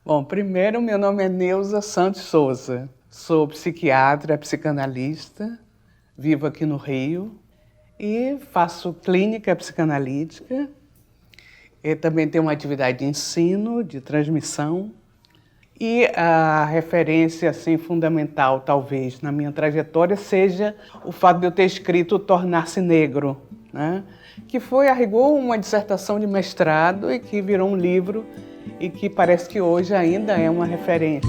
Bom, primeiro, meu nome é Neuza Santos Souza. Sou psiquiatra, psicanalista, vivo aqui no Rio e faço clínica psicanalítica. Eu também tenho uma atividade de ensino, de transmissão. E a referência assim, fundamental, talvez, na minha trajetória seja o fato de eu ter escrito Tornar-se Negro, né? Que foi, a rigor, uma dissertação de mestrado e que virou um livro e que parece que hoje ainda é uma referência.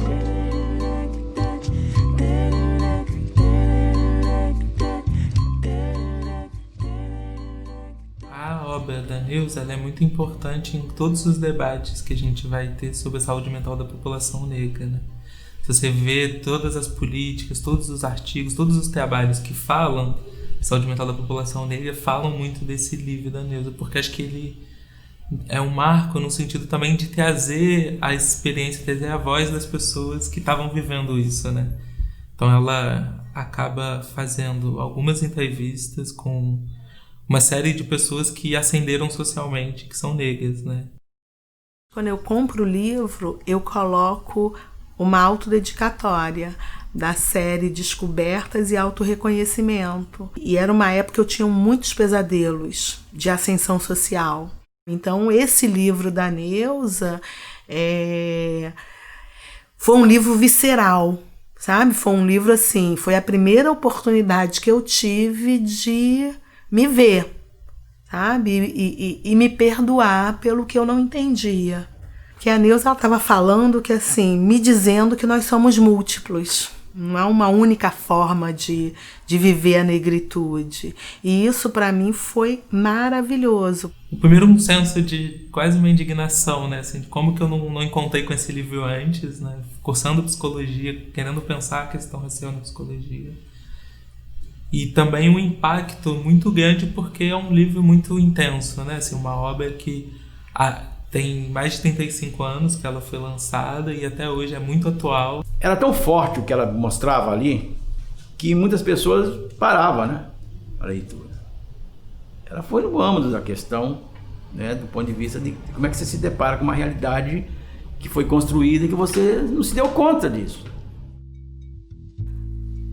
A obra da Neuza é muito importante em todos os debates que a gente vai ter sobre a saúde mental da população negra, né? Se você vê todas as políticas, todos os artigos, todos os trabalhos que falam de saúde mental da população negra, falam muito desse livro da Neuza, porque acho que ele é um marco no sentido também de trazer a experiência, trazer a voz das pessoas que estavam vivendo isso, né? Então ela acaba fazendo algumas entrevistas com uma série de pessoas que ascenderam socialmente, que são negras, né? Quando eu compro o livro, eu coloco uma autodedicatória da série Descobertas e Autorreconhecimento. E era uma época que eu tinha muitos pesadelos de ascensão social. Então, esse livro da Neuza foi um livro visceral, sabe? Foi um livro assim, foi a primeira oportunidade que eu tive de me ver, sabe? E me perdoar pelo que eu não entendia. Que a Neuza estava falando que assim, me dizendo que nós somos múltiplos. Não é uma única forma de viver a negritude. E isso, para mim, foi maravilhoso. O primeiro um senso de quase uma indignação, né? Assim, de como que eu não encontrei com esse livro antes, né? Cursando psicologia, querendo pensar a questão racial na psicologia. E também um impacto muito grande porque é um livro muito intenso, né? Assim, uma obra que tem mais de 35 anos que ela foi lançada e até hoje é muito atual. Era tão forte o que ela mostrava ali que muitas pessoas paravam, né, a leitura. Ela foi no âmato da questão, né, do ponto de vista de como é que você se depara com uma realidade que foi construída e que você não se deu conta disso.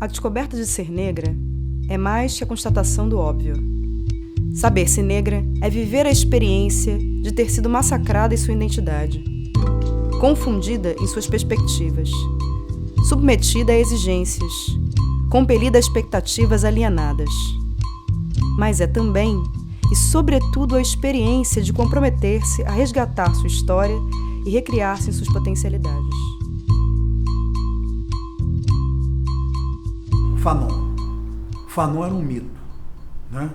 A descoberta de ser negra é mais que a constatação do óbvio. Saber-se negra é viver a experiência de ter sido massacrada em sua identidade, confundida em suas perspectivas, submetida a exigências, compelida a expectativas alienadas. Mas é também e, sobretudo, a experiência de comprometer-se a resgatar sua história e recriar-se em suas potencialidades. Fanon. Fanon era um mito, né?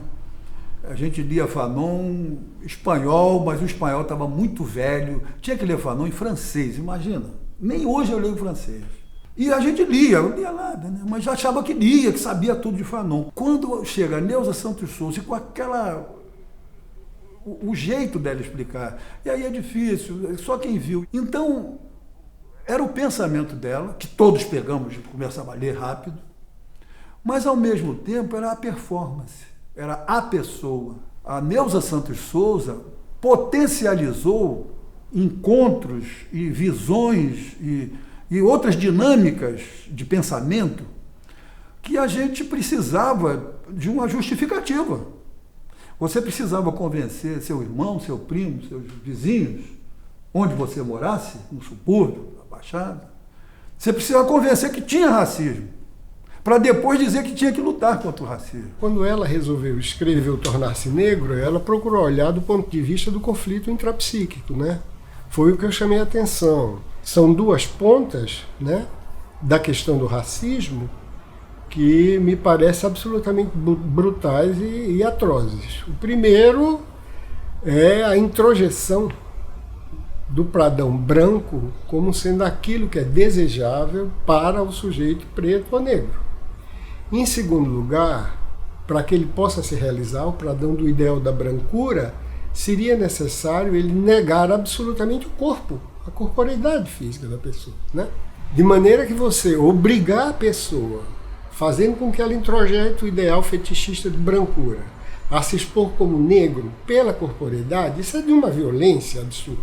A gente lia Fanon espanhol, mas o espanhol estava muito velho. Tinha que ler Fanon em francês, imagina. Nem hoje eu leio francês. E a gente lia, eu lia nada, né? Mas já achava que lia, que sabia tudo de Fanon. Quando chega a Neuza Santos Souza com aquela... o jeito dela explicar, e aí é difícil, só quem viu. Então, era o pensamento dela, que todos pegamos, começava a ler rápido, mas ao mesmo tempo era a performance. Era a pessoa. A Neuza Santos Souza potencializou encontros e visões e outras dinâmicas de pensamento que a gente precisava de uma justificativa. Você precisava convencer seu irmão, seu primo, seus vizinhos, onde você morasse, no subúrbio, na Baixada. Você precisava convencer que tinha racismo, para depois dizer que tinha que lutar contra o racismo. Quando ela resolveu escrever o Tornar-se Negro, ela procurou olhar do ponto de vista do conflito intrapsíquico, né? Foi o que eu chamei a atenção. São duas pontas, né, da questão do racismo que me parecem absolutamente brutais e atrozes. O primeiro é a introjeção do Pradão branco como sendo aquilo que é desejável para o sujeito preto ou negro. Em segundo lugar, para que ele possa se realizar, o Pradão do ideal da brancura, seria necessário ele negar absolutamente o corpo, a corporeidade física da pessoa, né? De maneira que você obrigar a pessoa, fazendo com que ela introjete o ideal fetichista de brancura, a se expor como negro pela corporeidade, isso é de uma violência absurda.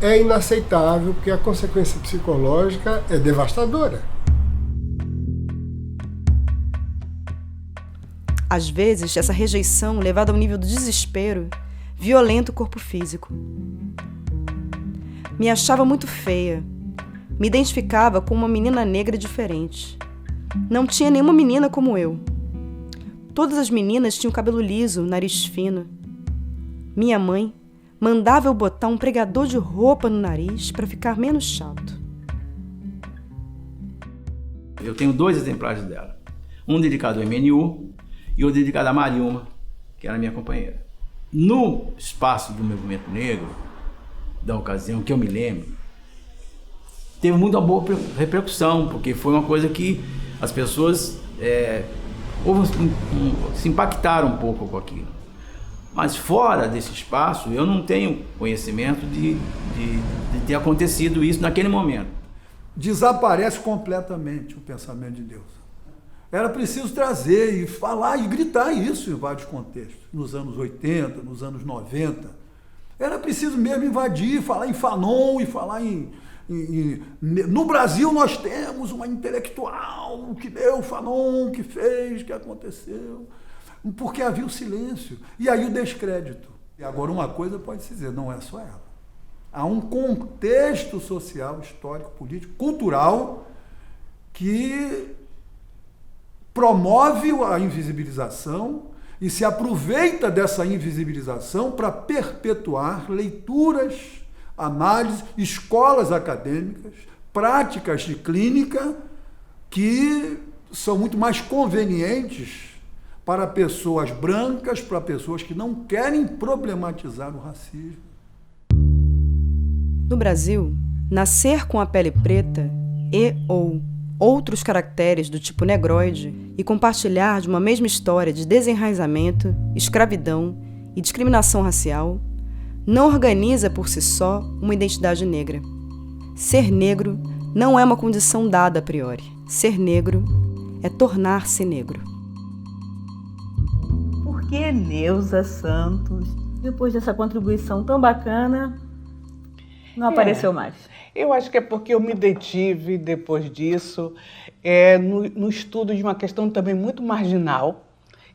é inaceitável, porque a consequência psicológica é devastadora. Às vezes, essa rejeição, levada ao nível do desespero, violenta o corpo físico. Me achava muito feia. Me identificava com uma menina negra diferente. Não tinha nenhuma menina como eu. Todas as meninas tinham cabelo liso, nariz fino. Minha mãe mandava eu botar um pregador de roupa no nariz para ficar menos chato. Eu tenho 2 exemplares dela. Um dedicado ao MNU e outro dedicado a Mariuma, que era minha companheira. No espaço do movimento negro, da ocasião, que eu me lembro, teve muita boa repercussão, porque foi uma coisa que as pessoas se impactaram um pouco com aquilo. Mas fora desse espaço, eu não tenho conhecimento de ter acontecido isso naquele momento. Desaparece completamente o pensamento de Deus. Era preciso trazer e falar e gritar isso em vários contextos. Nos anos 80, nos anos 90. Era preciso mesmo invadir, falar em Fanon e falar no Brasil nós temos uma intelectual que deu Fanon, que fez, que aconteceu. Porque havia o silêncio. E aí o descrédito. E agora uma coisa pode-se dizer, não é só ela. Há um contexto social, histórico, político, cultural que promove a invisibilização e se aproveita dessa invisibilização para perpetuar leituras, análises, escolas acadêmicas, práticas de clínica que são muito mais convenientes para pessoas brancas, para pessoas que não querem problematizar o racismo. No Brasil, nascer com a pele preta ou outros caracteres do tipo negroide e compartilhar de uma mesma história de desenraizamento, escravidão e discriminação racial não organiza por si só uma identidade negra. Ser negro não é uma condição dada a priori. Ser negro é tornar-se negro. Por que Neuza Santos, depois dessa contribuição tão bacana, não apareceu mais? Eu acho que é porque eu me detive, depois disso, no estudo de uma questão também muito marginal,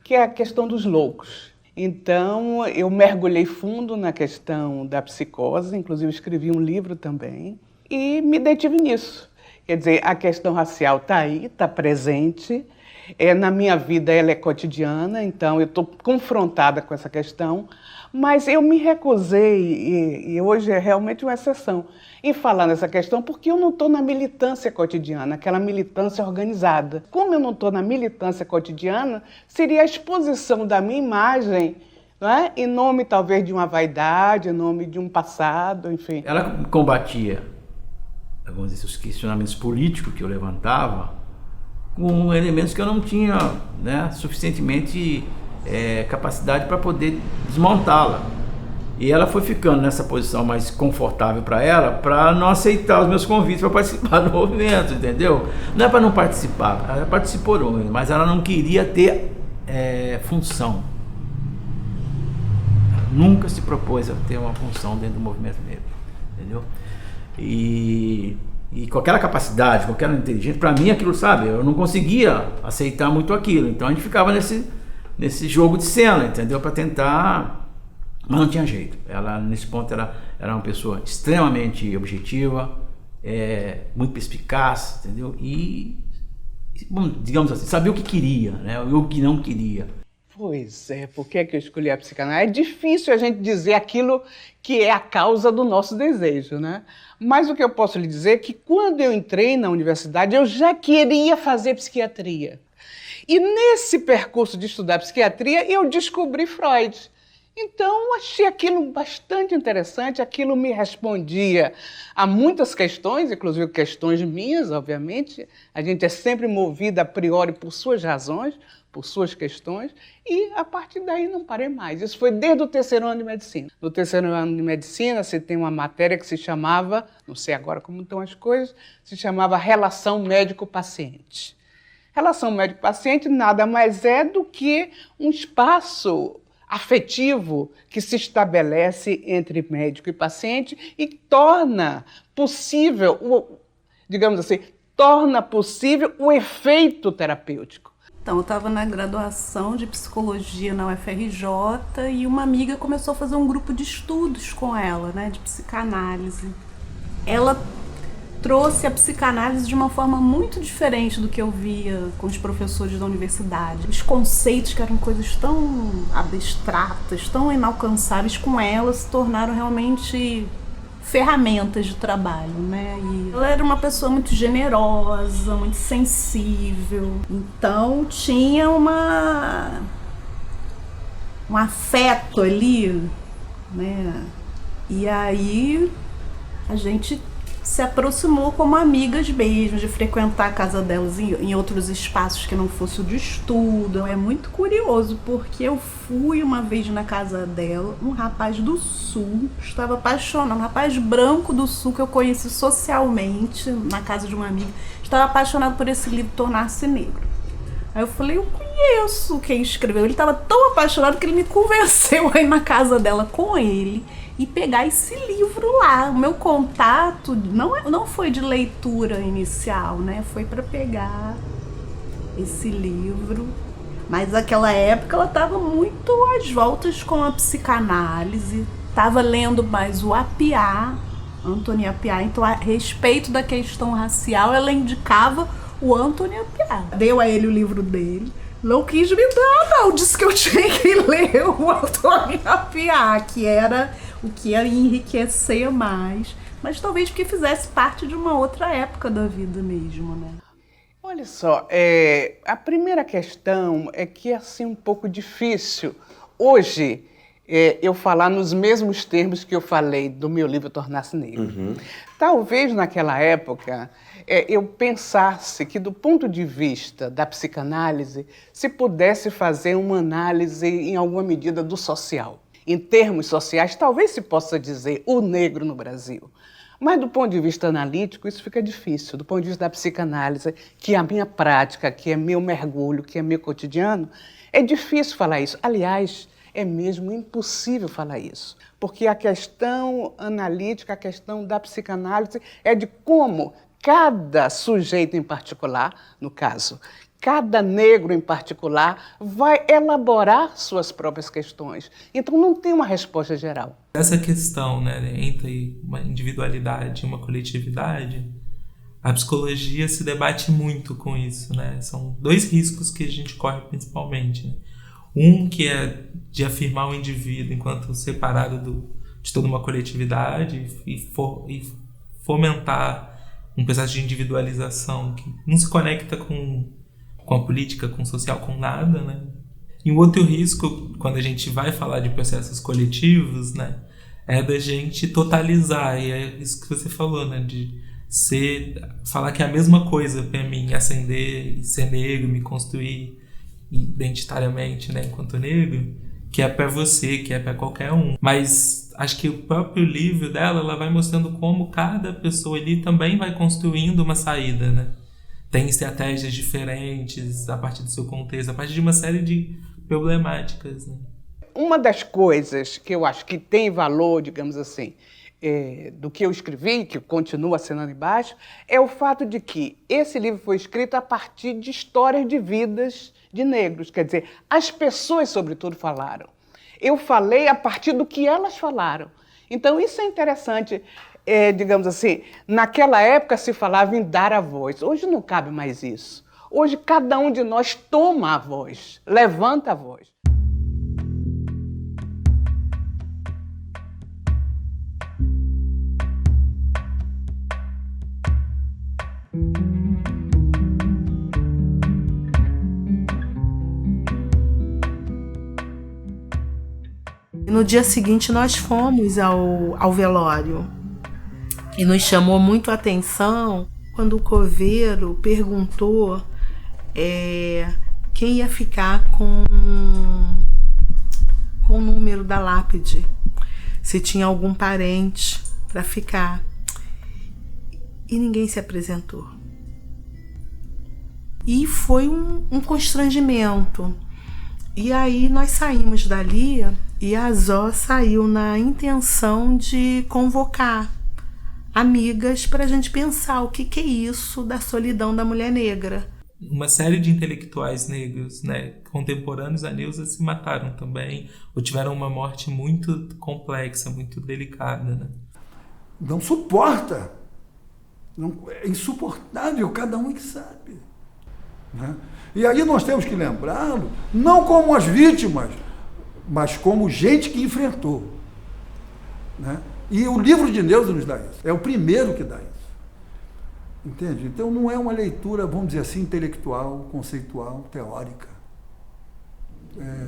que é a questão dos loucos. Então, eu mergulhei fundo na questão da psicose, inclusive escrevi um livro também, e me detive nisso. Quer dizer, a questão racial está aí, está presente, na minha vida ela é cotidiana, então eu estou confrontada com essa questão, mas eu me recusei, e hoje é realmente uma exceção, em falar nessa questão, porque eu não estou na militância cotidiana, aquela militância organizada. Como eu não estou na militância cotidiana, seria a exposição da minha imagem, não é? Em nome talvez de uma vaidade, em nome de um passado, enfim. Ela combatia, vamos dizer, os questionamentos políticos que eu levantava com elementos que eu não tinha, né, suficientemente capacidade para poder desmontá-la. E ela foi ficando nessa posição mais confortável para ela, para não aceitar os meus convites para participar do movimento, entendeu? Não é para não participar, ela participou, mas ela não queria ter função. Ela nunca se propôs a ter uma função dentro do movimento negro, entendeu? E com aquela capacidade, com aquela inteligência, para mim aquilo, sabe, eu não conseguia aceitar muito aquilo. Então a gente ficava nesse jogo de cena, entendeu? Para tentar... Mas não tinha jeito. Ela, nesse ponto, era uma pessoa extremamente objetiva, muito perspicaz, entendeu? E, bom, digamos assim, sabia o que queria, né? E o que não queria. Pois é, por que eu escolhi a psicanálise? É difícil a gente dizer aquilo que é a causa do nosso desejo, né? Mas o que eu posso lhe dizer é que quando eu entrei na universidade, eu já queria fazer psiquiatria. E nesse percurso de estudar psiquiatria, eu descobri Freud. Então, achei aquilo bastante interessante, aquilo me respondia a muitas questões, inclusive questões minhas, obviamente. A gente é sempre movido a priori por suas razões, por suas questões, e a partir daí não parei mais. Isso foi desde o 3º ano de medicina. No 3º ano de medicina, você tem uma matéria que se chamava, não sei agora como estão as coisas, se chamava relação médico-paciente. Relação médico-paciente nada mais é do que um espaço afetivo que se estabelece entre médico e paciente e torna possível, digamos assim, torna possível o efeito terapêutico. Então, eu estava na graduação de psicologia na UFRJ e uma amiga começou a fazer um grupo de estudos com ela, né, de psicanálise. Ela trouxe a psicanálise de uma forma muito diferente do que eu via com os professores da universidade. Os conceitos, que eram coisas tão abstratas, tão inalcançáveis, com ela se tornaram realmente ferramentas de trabalho, né? E ela era uma pessoa muito generosa, muito sensível. Então tinha um afeto ali, né? E aí a gente se aproximou como amigas mesmo, de frequentar a casa delas em outros espaços que não fosse o de estudo. É muito curioso, porque eu fui uma vez na casa dela, um rapaz do Sul, estava apaixonado, um rapaz branco do Sul que eu conheci socialmente, na casa de uma amiga, estava apaixonado por esse livro Tornar-se Negro. Aí eu falei, eu conheço quem escreveu. Ele estava tão apaixonado que ele me convenceu a ir na casa dela com ele e pegar esse livro lá. O meu contato não foi de leitura inicial, né? Foi para pegar esse livro. Mas naquela época ela estava muito às voltas com a psicanálise, estava lendo mais o Appiah, Anthony Appiah. Então, a respeito da questão racial, ela indicava o Anthony Appiah. Deu a ele o livro dele. Não quis me dar, não. Disse que eu tinha que ler o Anthony Appiah, que era o que ia enriquecer mais. Mas talvez porque fizesse parte de uma outra época da vida mesmo, né? Olha só, a primeira questão é que é assim um pouco difícil hoje eu falar nos mesmos termos que eu falei do meu livro Tornar-se Negro. Uhum. Talvez naquela época eu pensasse que, do ponto de vista da psicanálise, se pudesse fazer uma análise em alguma medida do social. Em termos sociais, talvez se possa dizer o negro no Brasil. Mas do ponto de vista analítico, isso fica difícil. Do ponto de vista da psicanálise, que é a minha prática, que é meu mergulho, que é meu cotidiano, é difícil falar isso. Aliás, é mesmo impossível falar isso. Porque a questão analítica, a questão da psicanálise é de como cada sujeito em particular, no caso, cada negro em particular, vai elaborar suas próprias questões. Então não tem uma resposta geral. Essa questão, né, entre uma individualidade e uma coletividade, a psicologia se debate muito com isso, né? São dois riscos que a gente corre principalmente, né? Um que é de afirmar o indivíduo enquanto separado de toda uma coletividade e fomentar um processo de individualização que não se conecta com a política, com o social, com nada, né? E um outro risco, quando a gente vai falar de processos coletivos, né, é da gente totalizar, e é isso que você falou, né, de falar que é a mesma coisa para mim, ascender, ser negro, me construir identitariamente, né, enquanto negro, que é para você, que é para qualquer um. Mas acho que o próprio livro dela, ela vai mostrando como cada pessoa ali também vai construindo uma saída, né? Tem estratégias diferentes a partir do seu contexto, a partir de uma série de problemáticas, né? Uma das coisas que eu acho que tem valor, digamos assim, do que eu escrevi, que continua assinando embaixo, é o fato de que esse livro foi escrito a partir de histórias de vidas de negros. Quer dizer, as pessoas, sobretudo, falaram. Eu falei a partir do que elas falaram. Então, isso é interessante. Digamos assim, naquela época se falava em dar a voz. Hoje não cabe mais isso. Hoje, cada um de nós toma a voz, levanta a voz. No dia seguinte nós fomos ao velório e nos chamou muito a atenção quando o coveiro perguntou quem ia ficar com o número da lápide, se tinha algum parente para ficar, e ninguém se apresentou. E foi um constrangimento. E aí nós saímos dali e a Zó saiu na intenção de convocar amigas para a gente pensar o que é isso da solidão da mulher negra. Uma série de intelectuais negros, né, contemporâneos a Neuza se mataram também, ou tiveram uma morte muito complexa, muito delicada, né? Não suporta. É insuportável, cada um que sabe. Né? E aí nós temos que lembrá-lo, não como as vítimas, mas como gente que enfrentou. Né? E o livro de Neuza nos dá isso. É o primeiro que dá isso. Entende? Então não é uma leitura, vamos dizer assim, intelectual, conceitual, teórica. É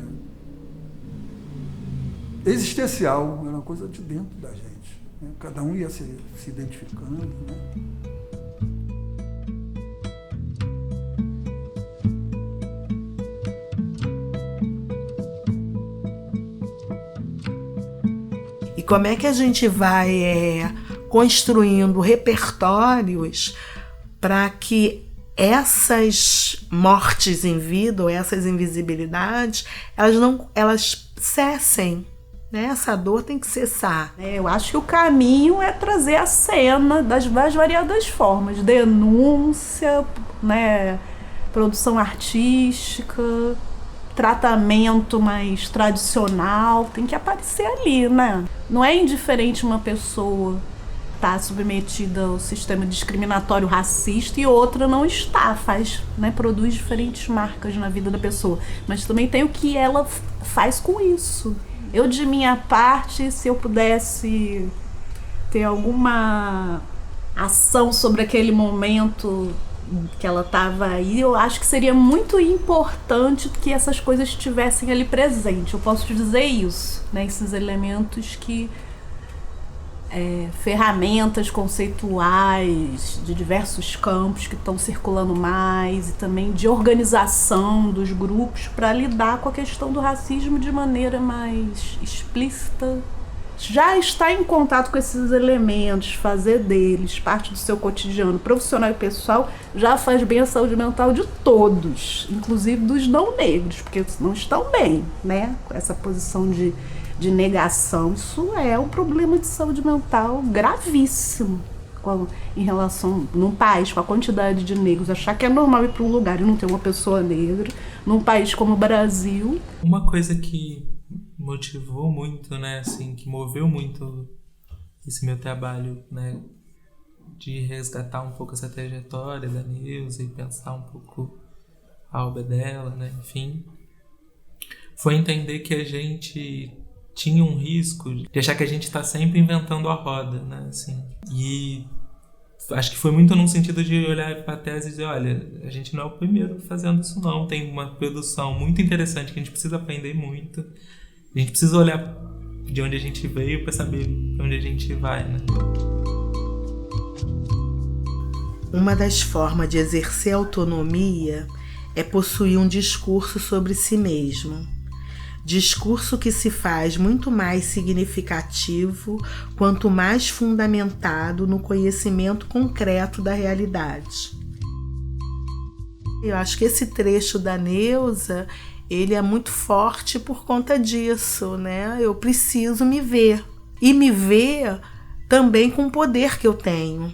existencial, é uma coisa de dentro da gente. Né? Cada um ia se identificando. Né? E como é que a gente vai construindo repertórios para que essas mortes em vida ou essas invisibilidades, elas cessem, né? Essa dor tem que cessar. Eu acho que o caminho é trazer a cena das mais variadas formas, denúncia, né? Produção artística, tratamento mais tradicional, tem que aparecer ali, né? Não é indiferente uma pessoa estar submetida ao sistema discriminatório racista e outra não está, né, produz diferentes marcas na vida da pessoa, mas também tem o que ela faz com isso. Eu, de minha parte, se eu pudesse ter alguma ação sobre aquele momento que ela estava aí, eu acho que seria muito importante que essas coisas estivessem ali presentes. Eu posso te dizer isso, né? Esses elementos que ferramentas conceituais de diversos campos que estão circulando mais, e também de organização dos grupos para lidar com a questão do racismo de maneira mais explícita. Já estar em contato com esses elementos, fazer deles parte do seu cotidiano profissional e pessoal, já faz bem à saúde mental de todos, inclusive dos não negros, porque não estão bem, né? Com essa posição de negação. Isso é um problema de saúde mental gravíssimo em relação, num país com a quantidade de negros, achar que é normal ir para um lugar e não ter uma pessoa negra, num país como o Brasil. Uma coisa que motivou muito, né, assim, que moveu muito esse meu trabalho, né, de resgatar um pouco essa trajetória da Neuza e pensar um pouco a obra dela, né, enfim, foi entender que a gente tinha um risco de achar que a gente está sempre inventando a roda, né, assim, e acho que foi muito num sentido de olhar para a tese e dizer, olha, a gente não é o primeiro fazendo isso não, tem uma produção muito interessante que a gente precisa aprender muito. A gente precisa olhar de onde a gente veio para saber para onde a gente vai, né? Uma das formas de exercer autonomia é possuir um discurso sobre si mesmo. Discurso que se faz muito mais significativo quanto mais fundamentado no conhecimento concreto da realidade. Eu acho que esse trecho da Neuza, ele é muito forte por conta disso, né? Eu preciso me ver. E me ver também com o poder que eu tenho.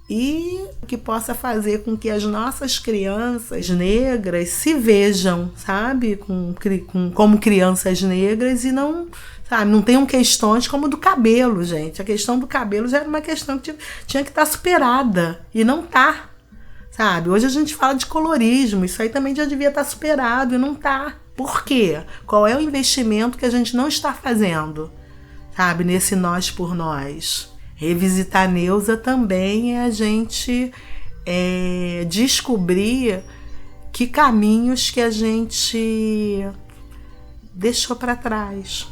E que possa fazer com que as nossas crianças negras se vejam, sabe? Como crianças negras e não, sabe? Não tenham questões como do cabelo, gente. A questão do cabelo já era uma questão que tinha que estar superada. E não está. Sabe? Hoje a gente fala de colorismo, isso aí também já devia estar superado e não está. Por quê? Qual é o investimento que a gente não está fazendo, sabe? Nesse nós por nós. Revisitar Neuza também é a gente descobrir que caminhos que a gente deixou para trás,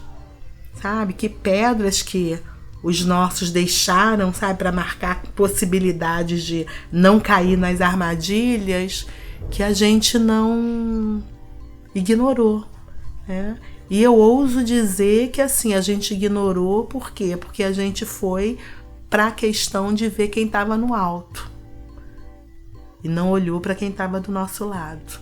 sabe? Que pedras que os nossos deixaram, sabe, para marcar possibilidades de não cair nas armadilhas que a gente não ignorou, né? E eu ouso dizer que assim, a gente ignorou, por quê? Porque a gente foi para a questão de ver quem estava no alto e não olhou para quem estava do nosso lado.